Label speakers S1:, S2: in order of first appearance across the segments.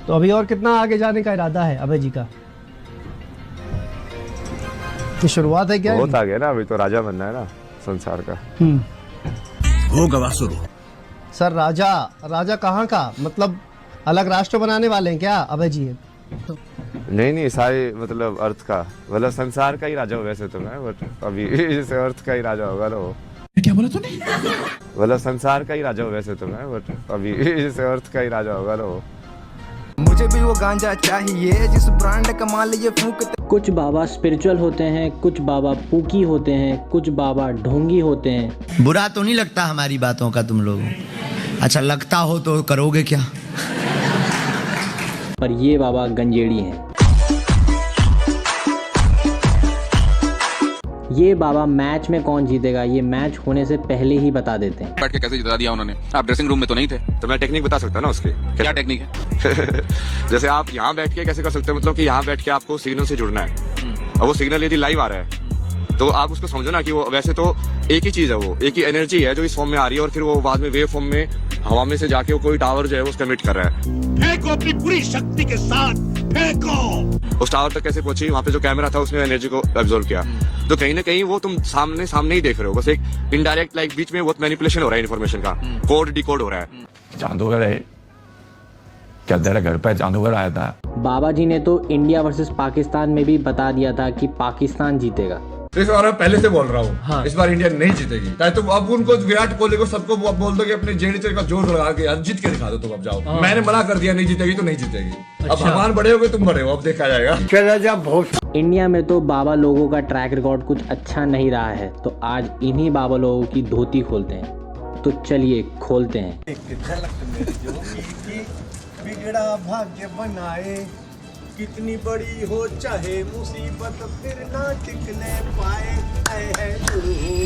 S1: तो अभी और कितना आगे जाने का इरादा है अभय जी का? ये शुरुआत है क्या?
S2: बहुत आगे ना, अभी तो राजा बनना है ना संसार का।
S3: हो गवा शुरू।
S1: सर राजा, राजा कहाँ का? मतलब अलग राष्ट्र बनाने वाले हैं क्या अभय जी?
S2: नहीं सारे मतलब अर्थ का, मतलब संसार का ही राजा हो वैसे तो मैं, बट अभी जैसे अर्थ का ही राजा होगा ना वो।
S3: क्या बोला तूने?
S2: मतलब संसार का ही राजा हो वैसे तो मैं, बट अभी जैसे अर्थ का ही राजा होगा ना वो।
S4: मुझे भी वो गांजा चाहिए जिस ब्रांड का माल ये फूंकते।
S5: कुछ बाबा स्पिरिचुअल होते हैं, कुछ बाबा पूकी होते हैं, कुछ बाबा ढोंगी होते हैं।
S6: बुरा तो नहीं लगता हमारी बातों का तुम लोगों? अच्छा लगता हो तो करोगे क्या?
S5: पर ये बाबा गंजेड़ी हैं। ये बाबा मैच में कौन जीतेगा ये मैच होने से पहले ही बता देते हैं।
S7: बैठ के कैसे जिता दिया उन्होंने? आप ड्रेसिंग रूम में तो नहीं थे।
S2: तो मैं टेक्निक बता सकता ना उसके।
S7: क्या टेक्निक है?
S2: जैसे आप यहाँ बैठ के कैसे कर सकते हो, मतलब कि यहाँ बैठ के आपको सिग्नल से जुड़ना है और वो सिग्नल यदि लाइव आ रहा है तो आप उसको समझो ना कि वो वैसे तो एक ही चीज है, वो एक ही एनर्जी है जो इस फॉर्म में आ रही है और फिर वो बाद में वेव फॉर्म में हवा में से जाके वो कोई टावर जो है वो उसका मिट कर रहा है।
S3: फेंको अपनी पूरी शक्ति के साथ, फेंको।
S2: उस टावर तक कैसे पहुंची? वहाँ पे जो कैमरा था उसने एनर्जी को एब्जॉर्ब किया। तो कहीं ना कहीं वो तुम सामने ही देख रहे हो, बस एक इनडायरेक्ट लाइक बीच में बहुत मैनिपुलेशन हो रहा है इन्फॉर्मेशन का, कोड डिकोड हो रहा है।
S8: जादूगर है क्या? तेरे घर पे जादूगर आया था?
S5: बाबा जी ने तो इंडिया वर्सेस पाकिस्तान में भी बता दिया था कि पाकिस्तान जीतेगा।
S9: तो इस बार मैं पहले से बोल रहा हूँ, हाँ। इस बार इंडिया नहीं जीतेगी। चाहे तुम अब उनको विराट कोहली को सबको बोल दो कि अपने जेडी का जोर लगा के यार जीत के दिखा दो, तुम अब जाओ। हाँ। मैंने मना कर दिया नहीं जीतेगी तो नहीं जीतेगी। अच्छा। अब भगवान बड़े हो गए, तुम बड़े हो, अब देखा जाएगा।
S5: इंडिया में तो बाबा लोगों का ट्रैक रिकॉर्ड कुछ अच्छा नहीं रहा है, तो आज इन्हीं बाबा लोगों की धोती खोलते हैं। तो चलिए खोलते हैं।
S4: बिगड़ा भाग्य बनाए, कितनी बड़ी हो चाहे मुसीबत फिर ना टिकने पाए।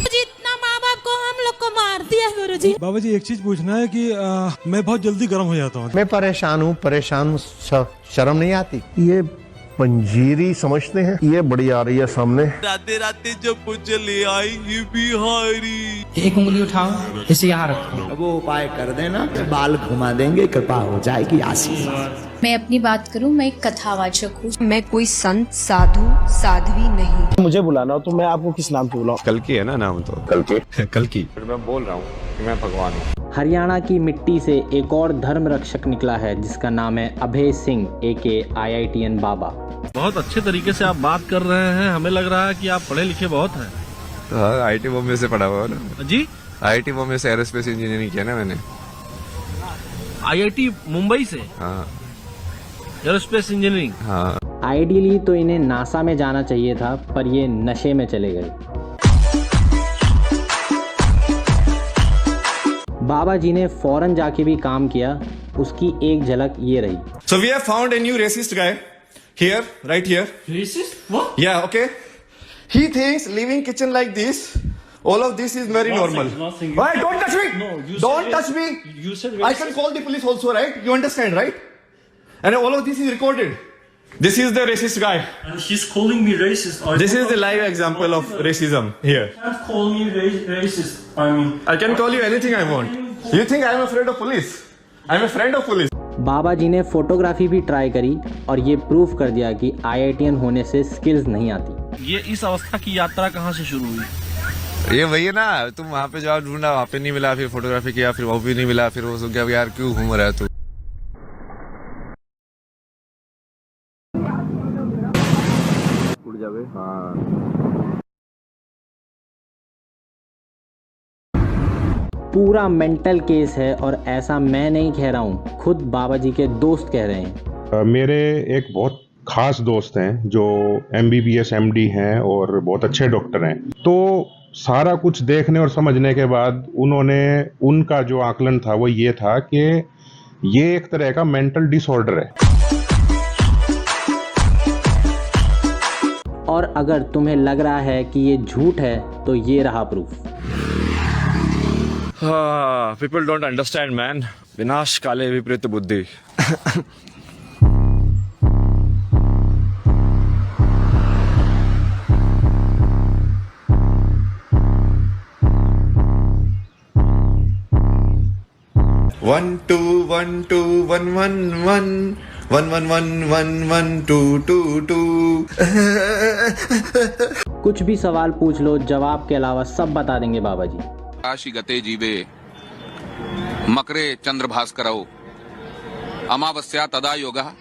S10: जितना माँ बाप को हम लोग को मार दिया गुरुजी।
S11: बाबा जी एक चीज पूछना है कि मैं बहुत जल्दी गर्म हो जाता हूँ।
S12: मैं परेशान हूँ, शर्म नहीं आती? ये पंजीरी समझते हैं, ये बड़ी आ रही है सामने।
S13: राते राते जब मुझे ले आएंगे बिहारी।
S14: एक उंगली उठाओ, इसे यहाँ रखो।
S6: वो उपाय कर देना, बाल घुमा देंगे, कृपा हो जाएगी आशीष।
S10: मैं अपनी बात करूं, मैं एक कथावाचक हूँ, मैं कोई संत साधु साध्वी नहीं।
S1: मुझे बुलाना हो तो मैं आपको किस नाम से बुलाऊं?
S2: कल की है ना नाम तो? कल की मैं बोल रहा हूँ कि मैं भगवान हूँ।
S5: हरियाणा की मिट्टी से एक और धर्म रक्षक निकला है जिसका नाम है अभय सिंह AK IITN बाबा।
S15: बहुत अच्छे तरीके से आप बात कर रहे हैं, हमें लग रहा है कि आप पढ़े लिखे बहुत हैं।
S2: हाँ, IIT बॉम्बे से पढ़ा हुआ ना
S15: जी।
S2: IIT बॉम्बे से एरोस्पेस इंजीनियरिंग किया ना मैंने।
S15: IIT मुंबई से?
S2: हाँ।
S15: Aerospace engineering?
S2: हाँ।
S5: आइडियली तो इन्हें नासा में जाना चाहिए था, पर ये नशे में चले गए। बाबा जी ने फौरन जाके भी काम किया, उसकी एक झलक ये रही।
S9: So we have found a new racist guy here, right here.
S15: Racist? What?
S9: Yeah, okay. He thinks living kitchen like this, all of this is very normal.
S15: Nothing.
S9: Why? Don't touch me.
S15: No, you
S9: don't touch me.
S15: You said
S9: I can call the police also, right? You understand, right? And all of this is recorded. This is the racist guy.
S15: And he's calling me racist.
S9: This is the live example of racism here.
S15: You can't call me racist. I mean,
S9: I can call you anything I want. You think I am afraid of police? I am a friend of police.
S5: बाबा जी ने photography भी try करी और ये proof कर दिया कि IITN होने से स्किल्स नहीं आती।
S15: ये इस अवस्था की यात्रा कहाँ से शुरू हुई?
S2: ये वही है ना, तुम वहाँ पे जाओ ढूंढा, वहाँ पे नहीं मिला, फिर फोटोग्राफी किया, फिर वो भी नहीं मिला, फिर वो सोच गया यार क्यों घूम रहा है तू। उड़ जावे। हाँ।
S5: पूरा मेंटल केस है और ऐसा मैं नहीं कह रहा हूँ, खुद बाबा जी के दोस्त कह रहे हैं।
S16: मेरे एक बहुत खास दोस्त हैं जो MBBS MD हैं और बहुत अच्छे डॉक्टर हैं। तो सारा कुछ देखने और समझने के बाद उनका जो आकलन था वो ये था कि ये एक तरह का मेंटल डिसऑर्डर है।
S5: और अगर तुम्हें लग रहा है कि ये झूठ है तो ये रहा proof.
S2: People don't understand, man. विनाश काले विपरीत बुद्धि।
S9: One two one two one one one
S6: 111112222
S5: कुछ भी सवाल पूछ लो, जवाब के अलावा सब बता देंगे बाबा जी।
S7: काशी गते जीवे मकरे चंद्र भास्करौ अमावस्या तदा योगा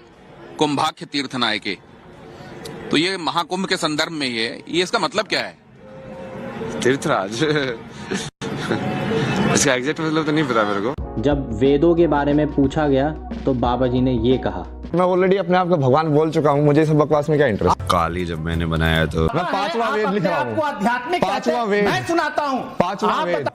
S7: कुंभाख्य तीर्थ नायके। तो ये महाकुंभ के संदर्भ में ही है, ये इसका मतलब क्या है?
S2: तीर्थराज इसका एग्जैक्ट मतलब तो नहीं पता मेरे को।
S5: जब वेदों के बारे में पूछा गया तो बाबा जी ने ये कहा,
S2: मैं ऑलरेडी अपने आप को भगवान बोल चुका हूँ, मुझे सब बकवास में क्या इंटरेस्ट। काली जब मैंने बनाया तो मैं 5वां वेद लिख रहा हूँ। 5वां वेद मैं सुनाता हूँ। 5वां वेद।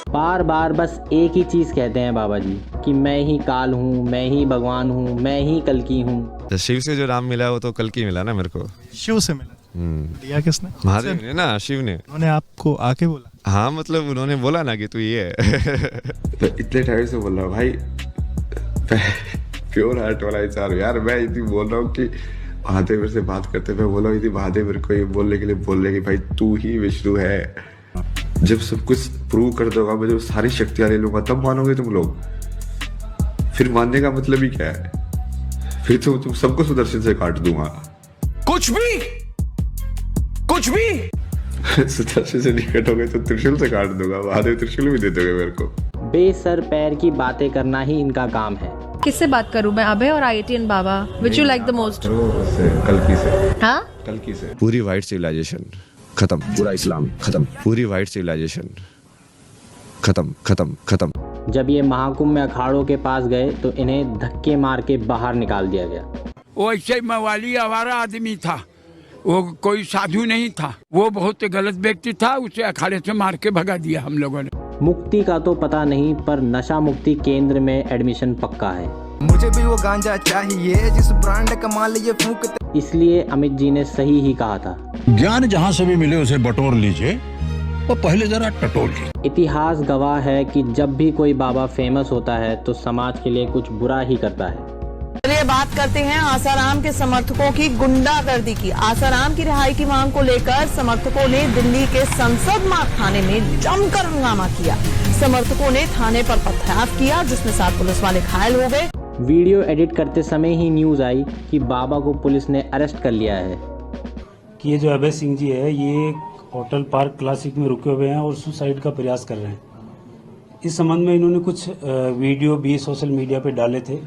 S5: बार बार बस एक ही चीज कहते हैं बाबा जी कि मैं ही काल हूँ, मैं ही भगवान हूँ, मैं ही कल्कि हूँ।
S2: शिव से जो नाम मिला वो तो कल्कि मिला ना मेरे को।
S11: शिव से मिला? दिया किसने?
S2: महादेव ने ना, शिव ने।
S11: उन्होंने आपको आके बोला?
S2: हाँ मतलब उन्होंने बोला ना कि तू ये है। तो इतने टाइम से बोल रहा हूँ भाई, प्योर हार्ट वाला इंसान यार। मैं इतनी बोल रहा हूँ कि महादेव मेरे से बात करते, मैं बोला इतनी महादेव मेरे को ये बोलने के लिए बोल रहे कि भाई तू ही विष्णु है। जब सब कुछ प्रूव कर दोगा, मैं जब सारी शक्तियां ले लूंगा तब मानोगे तुम लोग। फिर मानने का मतलब ही क्या है? फिर तो तुम सबको सुदर्शन से काट दूंगा।
S3: कुछ भी
S2: सुदर्शन से नहीं कटोगे तो त्रिशूल से काट दूंगा। महादेव त्रिशूल भी दे दोगे मेरे को।
S5: बेसर पैर की बातें करना ही इनका काम है।
S10: किससे बात करूं मैं? अभय और IITN Baba, which you like the most?
S2: कल्कि से।
S10: हाँ,
S2: कल्कि से। पूरी वाइट सिविलाइजेशन खत्म, पूरा इस्लाम खत्म, पूरी वाइट सिविलाइजेशन खत्म खत्म खत्म।
S5: जब ये महाकुंभ में अखाड़ों के पास गए तो इन्हें धक्के मार के बाहर निकाल दिया गया।
S3: वो ऐसे मवाली आवारा आदमी था, वो कोई साधु नहीं था, वो बहुत गलत व्यक्ति था, उसे अखाड़े से मार के भगा दिया हम लोगों ने।
S5: मुक्ति का तो पता नहीं, पर नशा मुक्ति केंद्र में एडमिशन पक्का है।
S14: मुझे भी वो गांजा चाहिए जिस ब्रांड का माल ये फूंकते।
S5: इसलिए अमित जी ने सही ही कहा था,
S3: ज्ञान जहाँ से भी मिले उसे बटोर लीजिए, वो पहले जरा टटोल लीजिए।
S5: इतिहास गवाह है कि जब भी कोई बाबा फेमस होता है तो समाज के लिए कुछ बुरा ही करता है।
S10: चलिए बात करते हैं आसाराम के समर्थकों की गुंडागर्दी की। आसाराम की रिहाई की मांग को लेकर समर्थकों ने दिल्ली के संसद मार्ग थाने में जमकर हंगामा किया। समर्थकों ने थाने पर पथराव किया, जिसमें 7 पुलिस वाले घायल हो गए।
S5: वीडियो एडिट करते समय ही न्यूज आई कि बाबा को पुलिस ने अरेस्ट कर लिया है।
S11: कि ये जो अभय सिंह जी है, ये होटल पार्क क्लासिक में रुके हुए हैं और सुसाइड का प्रयास कर रहे हैं। इस संबंध में इन्होंने कुछ वीडियो भी सोशल मीडिया पे डाले थे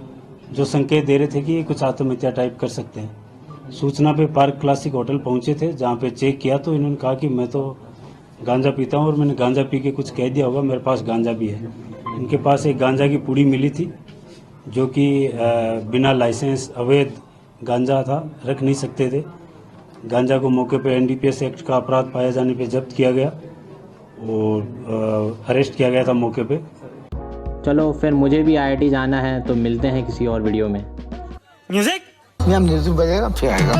S11: जो संकेत दे रहे थे कि ये कुछ आत्महत्या टाइप कर सकते हैं। सूचना पे पार्क क्लासिक होटल पहुंचे थे, जहां पे चेक किया तो इन्होंने कहा कि मैं तो गांजा पीता हूं और मैंने गांजा पी के कुछ कह दिया होगा, मेरे पास गांजा भी है। इनके पास एक गांजा की पुड़ी मिली थी जो कि बिना लाइसेंस अवैध गांजा था, रख नहीं सकते थे। गांजा को मौके पे NDPS एक्ट का अपराध पाए जाने पे जब्त किया गया और अरेस्ट किया गया था मौके पे।
S5: चलो फिर मुझे भी IIT जाना है, तो मिलते हैं किसी और वीडियो में।
S14: म्यूजिक बजेगा फिर आएगा।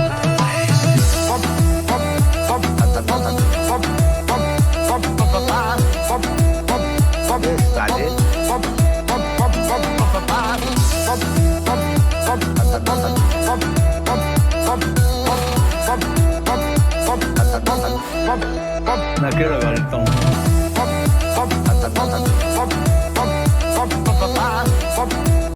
S14: मैं अकेला गा लेता हूँ।